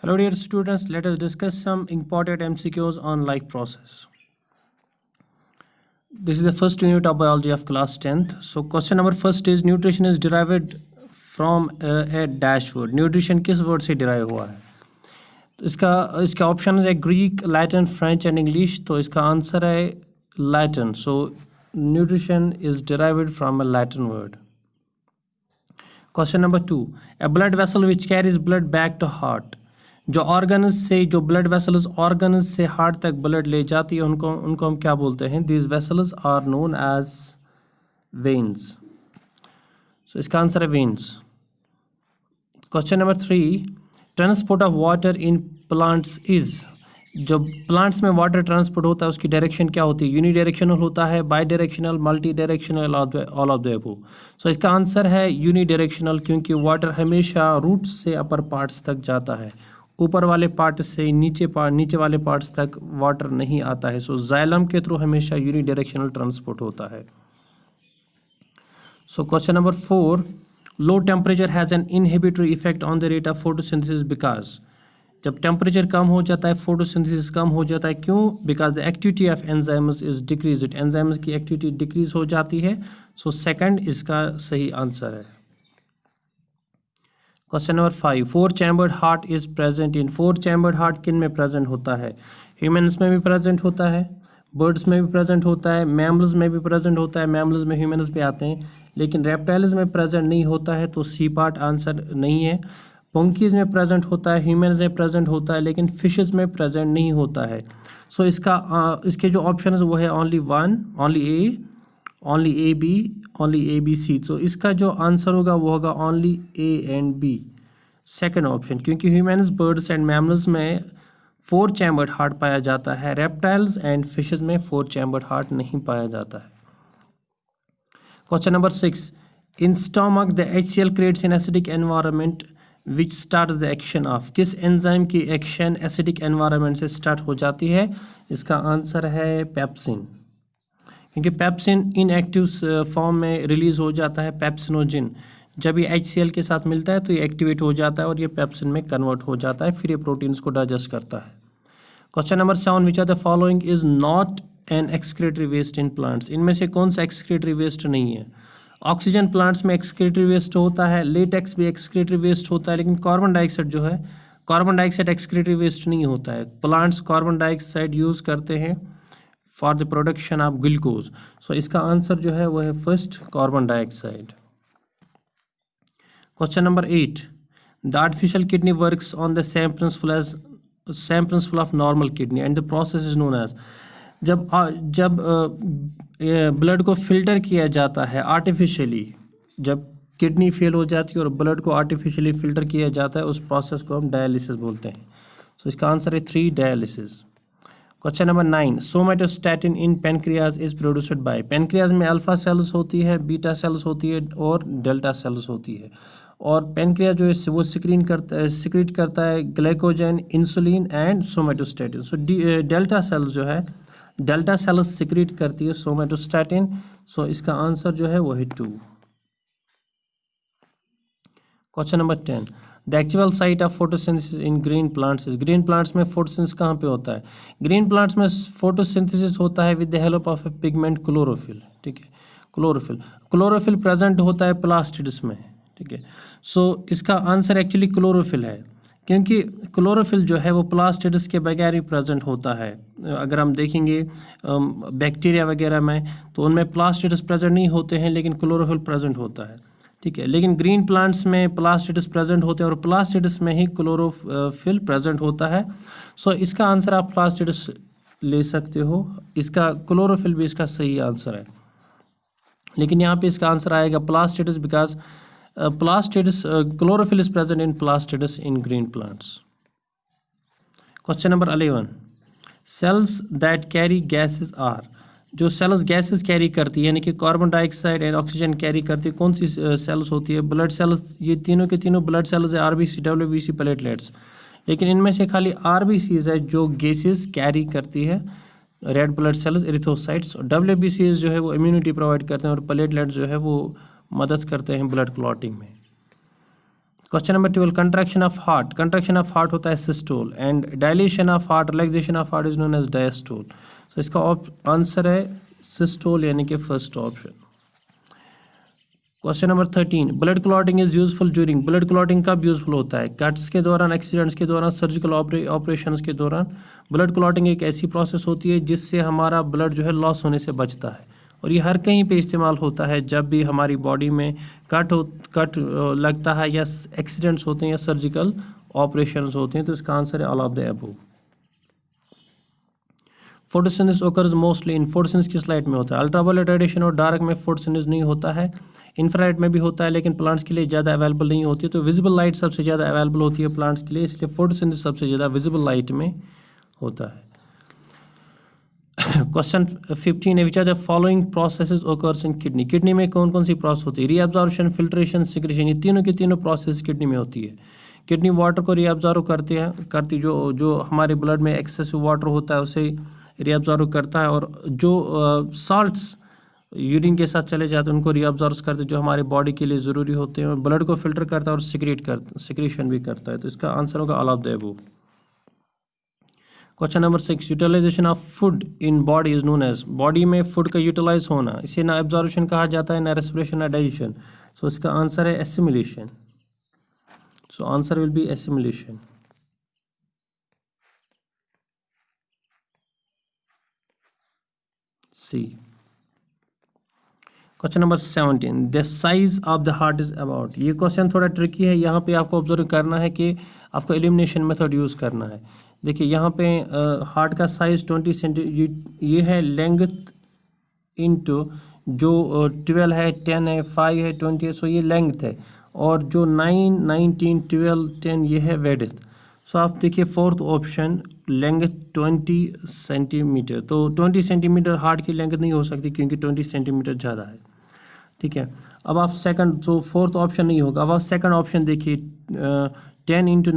Hello dear students, let us discuss some important MCQs on life process. This is the first unit of biology of class 10th. So question number first is nutrition is derived from a dash word. Nutrition किस word से derive हुआ है? तो इसका option है Greek, Latin, French and English. तो इसका answer है Latin. So nutrition is derived from a Latin word. Question number 2. A blood vessel which carries blood back to heart. जो ऑर्गन्स से जो ब्लड वेसल्स ऑर्गन्स से heart तक blood ले जाती है उनको हम क्या बोलते हैं? These vessels are known as veins. So इसका आंसर है veins. Question number 3. Transport of water in plants is. जो प्लांट्स में वाटर ट्रांसपोर्ट होता है उसकी डायरेक्शन क्या होती है? यूनी डायरेक्शनल होता है, bidirectional, multidirectional, all of the above. So इसका आंसर है यूनी डायरेक्शनल, क्योंकि वाटर हमेशा रूट्स से अपर पार्ट्स तक जाता है. ऊपर वाले पार्ट से नीचे वाले पार्ट्स तक वाटर नहीं आता है. सो जाइलम के थ्रू हमेशा यूनी डायरेक्शनल ट्रांसपोर्ट होता है. So question number 4. Low temperature has an inhibitory effect on the rate of photosynthesis because. जब टेम्परेचर कम हो जाता है फोटोसिंथेसिस कम हो जाता है. क्यों? Because the activity of enzymes is decreased. Enzymes की एक्टिविटी डिक्रीज हो जाती है. सो सेकंड इसका सही आंसर है. Question number 5. 4 chambered heart is present in. 4 chambered heart किन में प्रेजेंट होता है? ह्यूमन्स में भी प्रेजेंट होता है, बर्ड्स में भी प्रेजेंट होता है, मैमल्स में भी प्रेजेंट होता है. मैमल्स में ह्यूमन्स भी आते हैं, लेकिन रेप्टाइल्स में प्रेजेंट नहीं होता है. तो सी पार्ट आंसर नहीं है. पंकीज में प्रेजेंट होता है, ह्यूमन्स में प्रेजेंट होता है, लेकिन फिशेस में प्रेजेंट नहीं होता है. सो इसके जो ऑप्शन है वो है only one, only A, only A B, only A B C. तो इसका जो आंसर होगा वो होगा only A and B, second option. क्योंकि ह्यूमन्स, बर्ड्स एंड मैमल्स में 4 चैम्बर्ड हार्ट पाया जाता है. रेप्टाइल्स एंड फिशेस में 4 चैम्बर्ड हार्ट नहीं पाया जाता है. Question number 6. In stomach the HCl creates in acidic environment which starts the action of. किस एंजाइम की एक्शन एसिडिक एनवायरनमेंट से स्टार्ट हो जाती है? इसका आंसर है पेप्सिन. क्योंकि पेप्सिन इनएक्टिव फॉर्म में रिलीज हो जाता है. पेप्सिनोजिन जब ये HCl के साथ मिलता है तो ये एक्टिवेट हो जाता है और ये पेप्सिन में कन्वर्ट हो जाता है. फिर ये प्रोटीन्स को डाइजेस्ट करता है. Question number 7. Which are the following is not an excretory waste in plants. इनमें से कौन सा एक्सक्रीटरी वेस्ट नहीं है? ऑक्सीजन प्लांट्स में एक्सक्रीटरी वेस्ट होता है, लेटेक्स भी एक्सक्रीटरी वेस्ट होता है, लेकिन कार्बन डाइऑक्साइड जो है, कार्बन डाइऑक्साइड एक्सक्रीटरी वेस्ट नहीं होता है. प्लांट्स कार्बन डाइऑक्साइड यूज़ करते हैं for the production of glucose. So इसका आंसर जो है वो है first, carbon dioxide. Question number 8. The artificial kidney works on the same principle of normal kidney and the process is known as. जब blood को filter किया जाता है आर्टिफिशियली, जब किडनी फेल हो जाती है और ब्लड को आर्टिफिशियली फिल्टर किया जाता है, उस प्रोसेस को हम डायलिसिस बोलते हैं. सो इसका आंसर है 3, dialysis. Question number 9. Somatostatin in pancreas is produced by. Pancreas में अल्फा सेल्स होती है, बीटा सेल्स होती है और डेल्टा सेल्स होती है. और पेनक्रियाज जो है वो सिक्रीट करता है glycogen, insulin and somatostatin. So delta sales जो है, डेल्टा सेल्स सिक्रीट करती है सोमेटोस्टैटिन. सो इसका आंसर जो है वो है 2. Question number 10. The actual site of photosynthesis in green plants is. Green plants में फोटोसिंथेसिस कहाँ पे होता है? ग्रीन प्लांट्स में फोटोसिंथेसिस होता है with the help of A pigment chlorophyll. ठीक है, क्लोरोफिल प्रेजेंट होता है प्लास्टिड्स में. ठीक है, सो इसका आंसर एक्चुअली क्लोरोफिल है, क्योंकि क्लोरोफिल जो है वो प्लास्टिड्स के बगैर ही प्रेजेंट होता है. अगर हम देखेंगे बैक्टीरिया वगैरह में तो उनमें प्लास्टिड्स प्रेजेंट नहीं होते हैं, लेकिन क्लोरोफिल प्रेजेंट होता है. ठीक है, लेकिन ग्रीन प्लांट्स में प्लास्टिड्स प्रेजेंट होते हैं और प्लास्टिड्स में ही क्लोरोफिल प्रेजेंट होता है. सो इसका आंसर आप प्लास्टिड्स ले सकते हो. इसका क्लोरोफिल भी इसका सही आंसर है, लेकिन यहाँ पे इसका आंसर आएगा plastids, because chlorophyll is present in plastids in green plants. Question number 11. Cells that carry gases are. जो सेल्स गैसेस कैरी करती है, यानी कि carbon dioxide and oxygen carry करती है, कौन सी सेल्स होती है? Blood cells. ये तीनों के तीनों ब्लड सेल्स है, RBC, WBC, प्लेटलेट्स. लेकिन इनमें से खाली RBCs है जो गैसेस कैरी करती है, red blood cells, erythrocytes. WBCs जो है वो इम्यूनिटी प्रोवाइड करते हैं और प्लेटलेट्स जो है वो मदद करते हैं ब्लड क्लॉटिंग में. Question number 12, contraction of heart. Contraction of heart होता है systole and dilation of heart, relaxation of heart is known as diastole. तो इसका आंसर है सिस्टोल यानी कि first option. Question number 13, blood clotting is useful during. Blood clotting कब useful होता है? कट्स के दौरान, एक्सीडेंट्स के दौरान, सर्जिकल ऑपरेशंस के दौरान। ब्लड क्लॉटिंग एक ऐसी प्रोसेस होती है जिससे हमारा ब्लड जो है लॉस होने से बचता है, और ये हर कहीं पे इस्तेमाल होता है जब भी हमारी बॉडी में कट लगता है या एक्सीडेंट्स होते हैं या सर्जिकल ऑपरेशंस होते हैं। तो इसका आंसर है all of the above. Photosynthesis occurs mostly in. Photosynthesis किस लाइट में होता है? अल्ट्रावायलेट रेडिएशन और डार्क में फोटोसिंथेसिस नहीं होता है। इंफ्रारेड में भी होता है लेकिन प्लांट्स के लिए ज़्यादा अवेलेबल नहीं होती है। तो विजिबल लाइट सबसे ज़्यादा अवेलेबल होती है प्लांट्स के लिए, इसलिए फोटोसिंथेसिस सबसे ज़्यादा विजिबल लाइट में होता है। क्वेश्चन 15 है, which are the following processes occurs in kidney. Kidney में कौन कौन सी प्रोसेस होती है? रीअब्जॉर्प्शन, फिल्ट्रेशन, सिक्रेशन, ये तीनों की तीनों प्रोसेस किडनी में होती है। किडनी वाटर को रीअब्जॉर्ब करती जो हमारे ब्लड में एक्सेसिव वाटर होता है उसे रीअब्जॉर्ब करता है, और जो साल्ट्स यूरिन के साथ चले जाते हैं उनको रीअब्जॉर्ब करते हैं जो हमारे बॉडी के लिए ज़रूरी होते हैं, और ब्लड को फिल्टर करता है और सिक्रेशन भी करता है। तो इसका आंसर होगा all of the above. Question number 6, utilization of food in body is known as. Body में फूड का यूटिलाइज होना, इसे ना एब्जॉर्प्शन कहा जाता है, ना रेस्पिरेशन, ना डाइजेशन। सो इसका आंसर है assimilation. So answer will be assimilation. C. Question number 17, the size of the heart is about. ये क्वेश्चन थोड़ा ट्रिकी है, यहाँ पे आपको ऑब्जर्व करना है कि आपको एलिमिनेशन मेथड यूज़ करना है। देखिए यहाँ पे हार्ट का साइज 20 सेंटी, ये है लेंथ इनटू जो 12 है, 10 है, 5 है, 20 है। सो ये लेंथ है, और जो 9, 19, 12, 10 ये है विड्थ। सो आप देखिए फोर्थ ऑप्शन लेंथ 20 सेंटीमीटर। तो 20 सेंटीमीटर हार्ट की लेंथ नहीं हो सकती क्योंकि 20 सेंटीमीटर ज़्यादा है, ठीक है। अब आप सेकंड, जो फोर्थ ऑप्शन नहीं होगा। अब आप सेकंड ऑप्शन देखिए 10 इंटू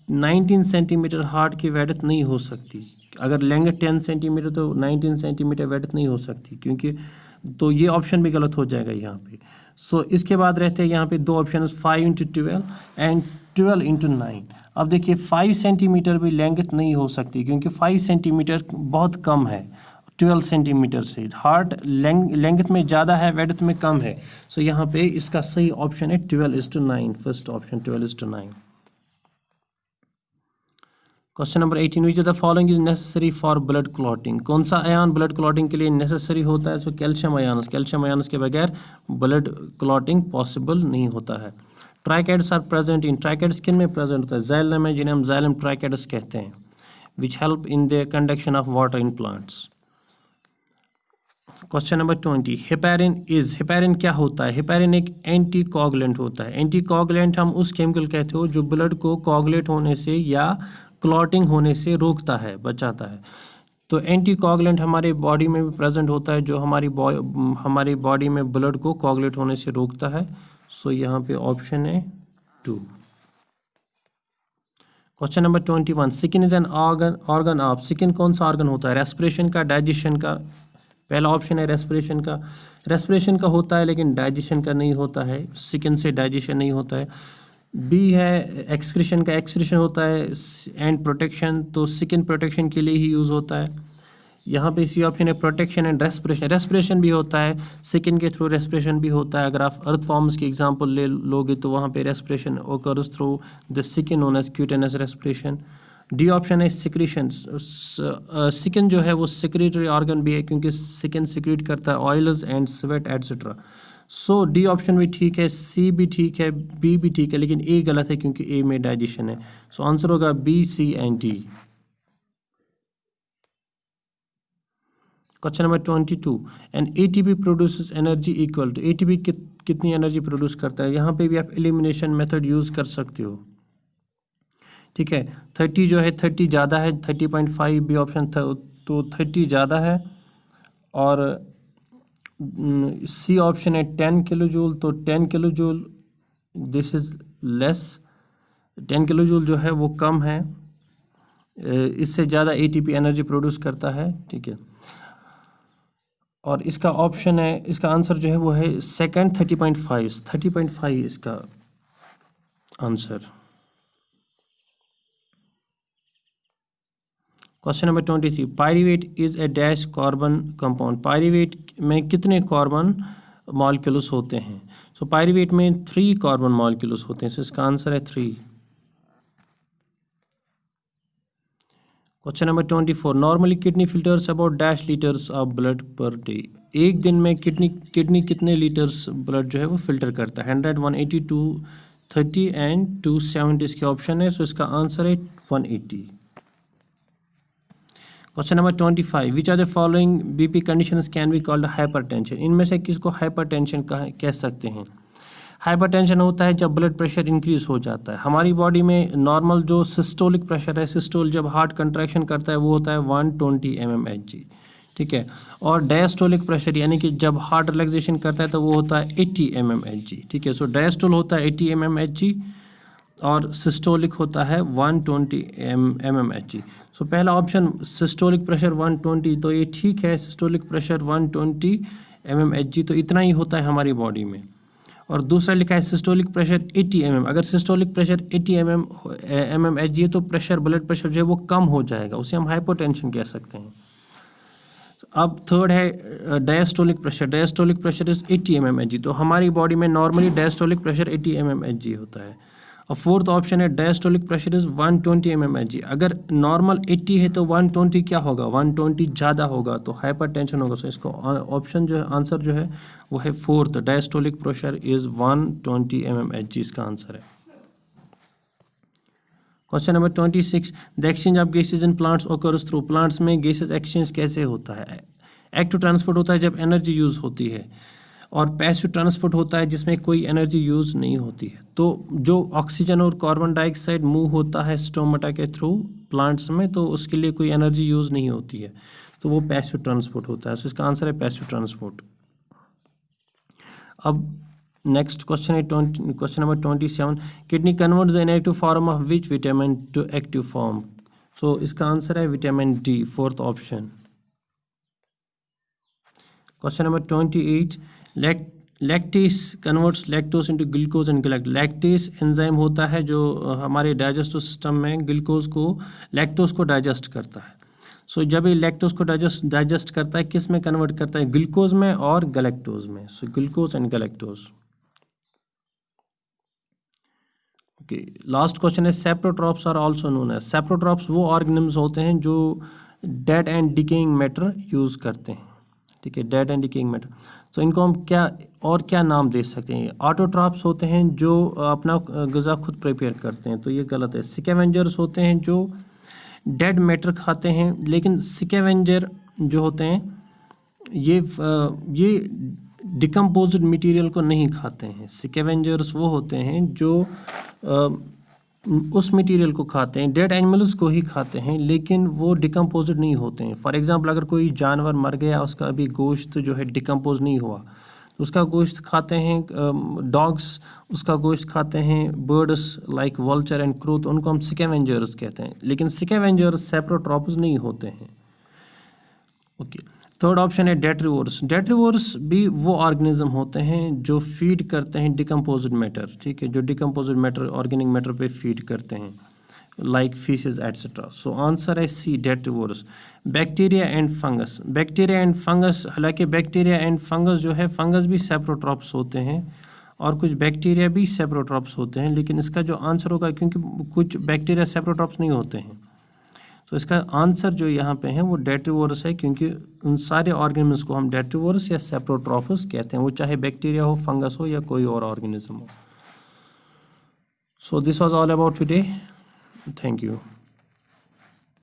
19 सेंटीमीटर हार्ट की विड्थ नहीं हो सकती। अगर लेंगे 10 सेंटीमीटर तो 19 सेंटीमीटर विड्थ नहीं हो सकती, क्योंकि तो ये ऑप्शन भी गलत हो जाएगा यहाँ पे। सो इसके बाद रहते हैं यहाँ पे दो ऑप्शन 5 इंटू 12 एंड 12 इंटू 9। अब देखिए 5 सेंटीमीटर भी लेंथ नहीं हो सकती क्योंकि 5 सेंटीमीटर बहुत कम है 12 सेंटीमीटर से। हार्ट लेंथ में ज़्यादा है, विड्थ में कम है। सो यहाँ पे इसका सही ऑप्शन है 12:9, first option 12:9। Question number 18, which of the following is necessary for blood clotting. कौन सा आयन ब्लड क्लॉटिंग के लिए नेसेसरी होता है? So calcium ions. Calcium ions के बगैर ब्लड क्लॉटिंग पॉसिबल नहीं होता है। ट्राइकैड्स आर प्रेजेंट इन। ट्राइकैड्स किन में प्रेजेंट होता है? जाइलम में, जिन्हें हम जाइलम ट्राइकैड्स कहते हैं, which help in the conduction of water in plants. Question number 20, heparin is. Heparin क्या होता है? हेपेरिन एक एंटी कोगुलेंट होता है। एंटी कोगुलेंट हम उस केमिकल कहते हो जो ब्लड को कोगुलेट होने से या क्लॉटिंग होने से रोकता है, बचाता है। तो एंटी कोगुलेंट हमारे बॉडी में भी प्रेजेंट होता है जो हमारी बॉडी में ब्लड को कोगुलेट होने से रोकता है। सो यहाँ पे ऑप्शन है 2। Question number 21, skin is an organ of. Skin कौन सा ऑर्गन होता है? रेस्पिरेशन का, डाइजेशन का? पहला ऑप्शन है रेस्पिरेशन का। रेस्पिरेशन का होता है लेकिन डाइजेशन का नहीं होता है, स्किन से डाइजेशन नहीं होता है। बी है एक्सक्रीशन का। एक्सक्रीशन होता है एंड प्रोटेक्शन, तो स्किन प्रोटेक्शन के लिए ही यूज़ होता है। यहाँ पे सी ऑप्शन है प्रोटेक्शन एंड रेस्पिरेशन। रेस्पिरेशन भी होता है, स्किन के थ्रू रेस्पिरेशन भी होता है। अगर आप अर्थ फॉर्म्स की एग्जांपल ले लोगे तो वहाँ पे respiration occurs through the skin known as cutaneous respiration. D option है सिक्रीशन। स्किन जो है वो सिक्रेटरी ऑर्गन भी है क्योंकि स्किन सिक्रेट करता है oils and sweat etcetera. So D option भी ठीक है, सी भी ठीक है, बी भी ठीक है, लेकिन ए गलत है क्योंकि ए में डाइजेशन है। सो आंसर होगा B, C and D. Question number 22, and ATP produces energy equal to. ATP कितनी एनर्जी प्रोड्यूस करता है? यहाँ पे भी आप एलिमिनेशन मेथड यूज़ कर सकते हो, ठीक है। 30 जो है 30 ज़्यादा है, 30.5 बी ऑप्शन था, तो 30 ज़्यादा है। और सी ऑप्शन है 10 किलो जूल, तो 10 kilo joule this is less. 10 kilo joule जो है वो कम है, इससे ज़्यादा एटीपी एनर्जी प्रोड्यूस करता है, ठीक है। और इसका ऑप्शन है, इसका आंसर जो है वो है सेकंड 30.5 इसका answer. Question number 23, pyruvate is a dash carbon compound. Pyruvate में कितने कार्बन मॉलिक्यूल्स होते हैं? सो पायरीवेट में 3 कार्बन मॉलिक्यूल्स होते हैं, सो इसका आंसर है 3। Question number 24, normally kidney filters about dash litres of blood per day. एक दिन में किडनी कितने लीटर्स ब्लड जो है वो फिल्टर करता है? 100, 180, 230 एंड 270 इसके ऑप्शन है, सो इसका आंसर है 180। Question number 25, which are the following BP conditions can be called hypertension. इनमें से किसको हाइपरटेंशन कह सकते हैं? हाइपरटेंशन होता है जब ब्लड प्रेशर इंक्रीज हो जाता है। हमारी बॉडी में नॉर्मल जो सिस्टोलिक प्रेशर है, सिस्टोल जब हार्ट कंट्रैक्शन करता है वो होता है 120 mmHg, ठीक है। और डायस्टोलिक प्रेशर यानी कि जब हार्ट रिलैक्सेशन करता है तो वो होता है 80 mmHg, ठीक है। सो डायस्टोल होता है 80 mmHg और सिस्टोलिक होता है 120 mmHg। सो पहला ऑप्शन सिस्टोलिक प्रेशर 120, तो ये ठीक है। सिस्टोलिक प्रेशर 120 mmHg, तो इतना ही होता है हमारी बॉडी में। और दूसरा लिखा है सिस्टोलिक प्रेशर 80 mm। अगर सिस्टोलिक प्रेशर 80 mmHg है तो प्रेशर, ब्लड प्रेशर जो है वो कम हो जाएगा, उसे हम हाइपोटेंशन कह सकते हैं। अब थर्ड है diastolic pressure. Diastolic pressure is 80 mmHg, तो हमारी बॉडी में नॉर्मली डायस्टोलिक प्रेशर 80 mmHg होता है। और फोर्थ ऑप्शन है डायस्टोलिक प्रेशर इज 120 mmHg। अगर नॉर्मल 80 है तो 120 क्या होगा? 120 ज़्यादा होगा, तो हाइपरटेंशन होगा। सो इसको ऑप्शन जो है, आंसर जो है वो है fourth, diastolic pressure is 120 mmHg इसका आंसर है। Question number 26, the exchange of gases in plants occurs through. Plants में गैसेज एक्सचेंज कैसे होता है? एक्टिव ट्रांसपोर्ट होता है जब एनर्जी यूज़ होती है, और पैसिव ट्रांसपोर्ट होता है जिसमें कोई एनर्जी यूज़ नहीं होती है। तो जो ऑक्सीजन और कार्बन डाइऑक्साइड मूव होता है स्टोमेटा के थ्रू प्लांट्स में, तो उसके लिए कोई एनर्जी यूज़ नहीं होती है, तो वो पैसिव ट्रांसपोर्ट होता है। सो इसका आंसर है पैसिव ट्रांसपोर्ट। अब नेक्स्ट क्वेश्चन है question number 27, kidney converts the inactive form of which vitamin to active form. So इसका आंसर है vitamin D, fourth option. Question number 28, lactase converts lactose into glucose and galactose. Lactase enzyme होता है जो हमारे digestive system में glucose को, lactose को digest करता है। सो जब ये लैक्टोज को डाइजेस्ट करता है, किस में कन्वर्ट करता है? ग्लूकोज में और गैलेक्टोज में। So glucose and galactose. Okay, last question है saprotrophs are also known as. Saprotrophs वो ऑर्गेनिम्स होते हैं जो dead and decaying matter use करते हैं, ठीक है, डेड एंड डिकेइंग मैटर। तो इनको हम क्या नाम दे सकते हैं? ऑटोट्रॉप्स होते हैं जो अपना ग़िज़ा खुद प्रिपेयर करते हैं, तो ये गलत है। स्कैवेंजर्स होते हैं जो डेड मैटर खाते हैं, लेकिन स्कैवेंजर जो होते हैं ये डिकम्पोज्ड मटेरियल को नहीं खाते हैं। स्कैवेंजर्स वो होते हैं जो उस मटेरियल को खाते हैं, डेड एनिमल्स को ही खाते हैं, लेकिन वो डिकम्पोज्ड नहीं होते हैं। फॉर एग्जांपल, अगर कोई जानवर मर गया, उसका अभी गोश्त जो है डिकम्पोज नहीं हुआ, तो उसका गोश्त खाते हैं डॉग्स, उसका गोश्त खाते हैं birds like vulture and crew, तो उनको हम स्कैवेंजर्स कहते हैं। लेकिन स्कैवेंजर्स सेप्रोट्रॉप्स नहीं होते हैं। ओके, थर्ड ऑप्शन है डेट्रीवोर्स। डेट्रीवोर्स भी वो ऑर्गेनिज्म होते हैं जो फीड करते हैं डिकम्पोज्ड मैटर, ठीक है, जो डिकम्पोज्ड मैटर, ऑर्गेनिक मैटर पे फीड करते हैं like fishes etcetera. So answer है C, detritivores. Bacteria and fungus. Bacteria and fungus, हालांकि बैक्टीरिया एंड फंगस जो है, फंगस भी सेप्रोट्रॉप्स होते हैं और कुछ बैक्टीरिया भी सेप्रोट्रॉप्स होते हैं, लेकिन इसका जो आंसर होगा, क्योंकि कुछ बैक्टीरिया सेप्रोट्रॉप्स नहीं होते हैं, तो इसका आंसर जो यहाँ पे है वो डेट्रीवोरस है, क्योंकि उन सारे ऑर्गेनिज्म्स को हम डेट्रीवोरस या सेप्रोट्रॉपस कहते हैं, वो चाहे बैक्टीरिया हो, फंगस हो या कोई और ऑर्गेनिज्म हो। So this was all about today, thank you.